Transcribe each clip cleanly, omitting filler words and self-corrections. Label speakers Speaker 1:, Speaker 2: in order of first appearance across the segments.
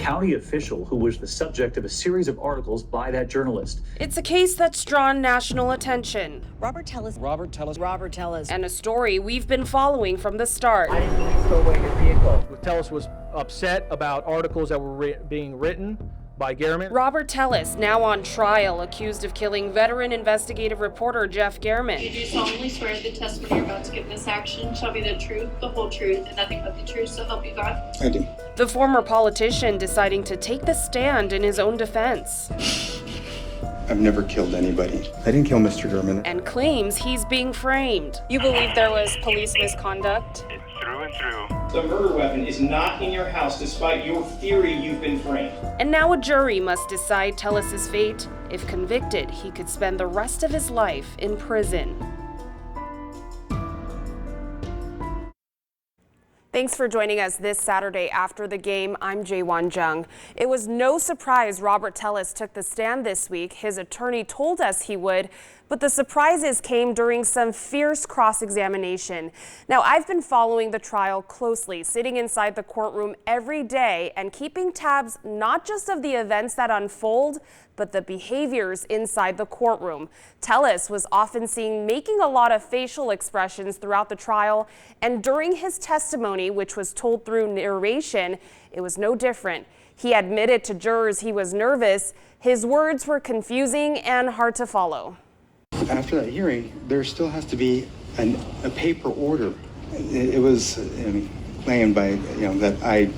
Speaker 1: county official who was the subject of a series of articles by that journalist.
Speaker 2: It's a case that's drawn national attention.
Speaker 3: Robert Tellis.
Speaker 2: And a story we've been following from the start.
Speaker 4: I didn't police go away your vehicle.
Speaker 5: Tellis was upset about articles that were being written by Gehrman.
Speaker 2: Robert Tellis, now on trial, accused of killing veteran investigative reporter Jeff Gehrman.
Speaker 6: You do solemnly swear the testimony you're about to give in this action shall be the truth, the whole truth, and nothing but the truth, so help you God?
Speaker 7: I do.
Speaker 2: The former politician deciding to take the stand in his own defense.
Speaker 7: I've never killed anybody. I didn't kill Mr. Gehrman.
Speaker 2: And claims he's being framed. You believe there was police misconduct?
Speaker 8: Through and through.
Speaker 9: The murder weapon is not in your house despite your theory you've been framed.
Speaker 2: And now a jury must decide Tellis's fate. If convicted, he could spend the rest of his life in prison. Thanks for joining us this Saturday after the game. I'm Jaewon Jung. It was no surprise Robert Tellis took the stand this week. His attorney told us he would, but the surprises came during some fierce cross-examination. Now, I've been following the trial closely, sitting inside the courtroom every day and keeping tabs not just of the events that unfold, but the behaviors inside the courtroom. Tellis was often seen making a lot of facial expressions throughout the trial, and during his testimony, which was told through narration, it was no different. He admitted to jurors he was nervous. His words were confusing and hard to follow.
Speaker 7: After that hearing, there still has to be a paper order. It was claimed by, that I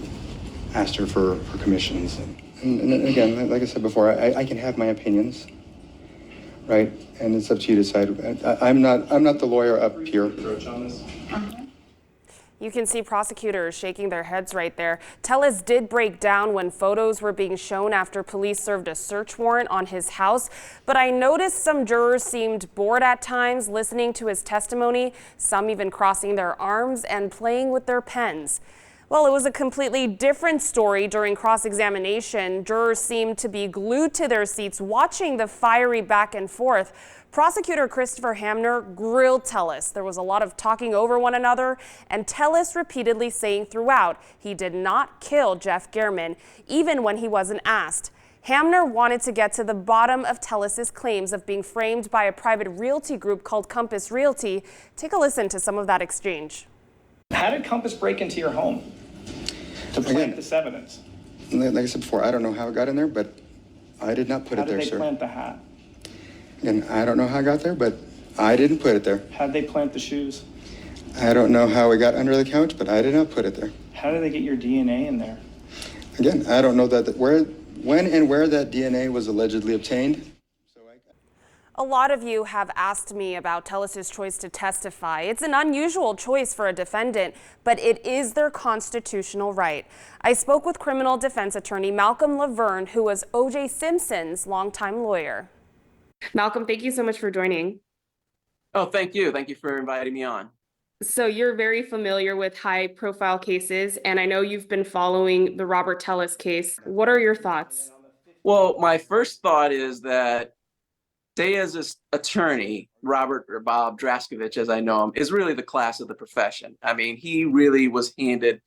Speaker 7: asked her for commissions. And again, like I said before, I can have my opinions, right? And it's up to you to decide. I'm not the lawyer up here.
Speaker 2: You can see prosecutors shaking their heads right there. Tellis did break down when photos were being shown after police served a search warrant on his house, but I noticed some jurors seemed bored at times listening to his testimony, some even crossing their arms and playing with their pens. Well, it was a completely different story during cross-examination. Jurors seemed to be glued to their seats watching the fiery back and forth. Prosecutor Christopher Hamner grilled Tellis. There was a lot of talking over one another, and Tellis repeatedly saying throughout he did not kill Jeff Gehrman, even when he wasn't asked. Hamner wanted to get to the bottom of Tellis's claims of being framed by a private realty group called Compass Realty. Take a listen to some of that exchange.
Speaker 9: How did Compass break into your home to plant this evidence?
Speaker 7: Like I said before, I don't know how it got in there, but I did not put it there, sir.
Speaker 9: How did they plant the hat?
Speaker 7: Again, I don't know how it got there, but I didn't put it there.
Speaker 9: How did they plant the shoes?
Speaker 7: I don't know how it got under the couch, but I did not put it there.
Speaker 9: How did they get your DNA in there?
Speaker 7: Again, I don't know when and where that DNA was allegedly obtained.
Speaker 2: A lot of you have asked me about Tellis's choice to testify. It's an unusual choice for a defendant, but it is their constitutional right. I spoke with criminal defense attorney Malcolm Laverne, who was O.J. Simpson's longtime lawyer. Malcolm, thank you so much for joining.
Speaker 10: Oh, thank you. Thank you for inviting me on.
Speaker 2: So you're very familiar with high-profile cases, and I know you've been following the Robert Tellis case. What are your thoughts?
Speaker 10: Well, my first thought is that Tejas' attorney, Robert or Bob Draskevich, as I know him, is really the class of the profession. I mean, he really was handed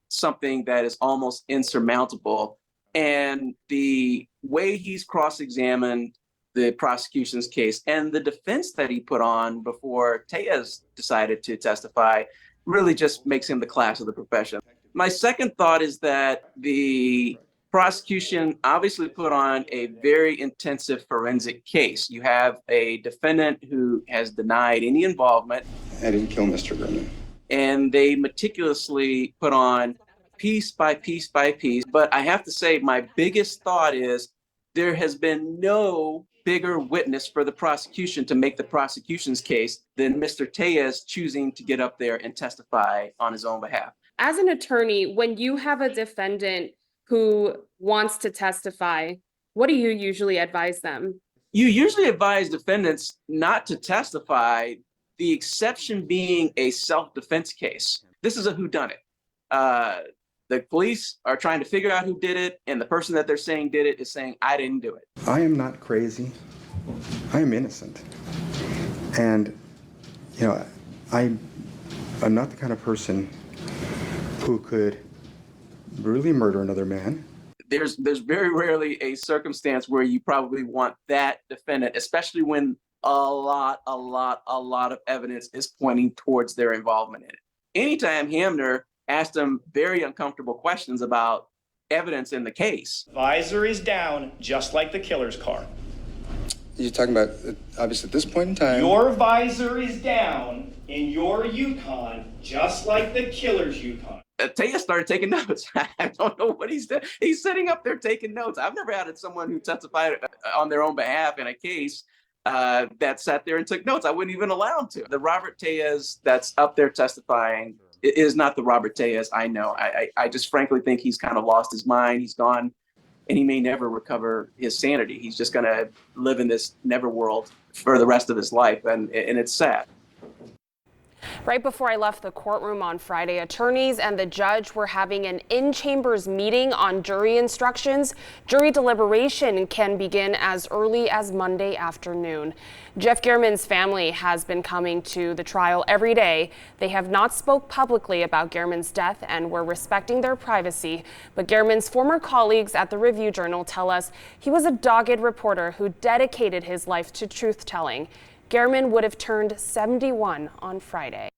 Speaker 10: something that is almost insurmountable. And the way he's cross-examined the prosecution's case and the defense that he put on before Tejas decided to testify really just makes him the class of the profession. My second thought is that the prosecution obviously put on a very intensive forensic case. You have a defendant who has denied any involvement.
Speaker 7: I didn't kill Mr. Gehrman.
Speaker 10: And they meticulously put on piece by piece by piece. But I have to say, my biggest thought is there has been no bigger witness for the prosecution to make the prosecution's case than Mr. Tejas choosing to get up there and testify on his own behalf.
Speaker 2: As an attorney, when you have a defendant who wants to testify, what do you usually advise them?
Speaker 10: You usually advise defendants not to testify, the exception being a self-defense case. This is a whodunit. The police are trying to figure out who did it, and the person that they're saying did it is saying, I didn't do it.
Speaker 7: I am not crazy. I am innocent. And, I'm not the kind of person who could brutally murder another man.
Speaker 10: There's very rarely a circumstance where you probably want that defendant, especially when a lot of evidence is pointing towards their involvement in it. Anytime Hamner asked him very uncomfortable questions about evidence in the case.
Speaker 9: Visor is down, just like the killer's car.
Speaker 7: You're talking about, obviously, at this point in time.
Speaker 9: Your visor is down in your Yukon, just like the killer's Yukon.
Speaker 10: Taya started taking notes. I don't know what he's doing. He's sitting up there taking notes. I've never had someone who testified on their own behalf in a case that sat there and took notes. I wouldn't even allow him to. The Robert Tellez that's up there testifying is not the Robert Tellez I know. I just frankly think he's kind of lost his mind. He's gone, and he may never recover his sanity. He's just going to live in this never world for the rest of his life, and it's sad.
Speaker 2: Right before I left the courtroom on Friday, attorneys and the judge were having an in-chambers meeting on jury instructions. Jury deliberation can begin as early as Monday afternoon. Jeff Gehrman's family has been coming to the trial every day. They have not spoke publicly about Gehrman's death and were respecting their privacy. But Gehrman's former colleagues at the Review Journal tell us he was a dogged reporter who dedicated his life to truth-telling. Gehrman would have turned 71 on Friday.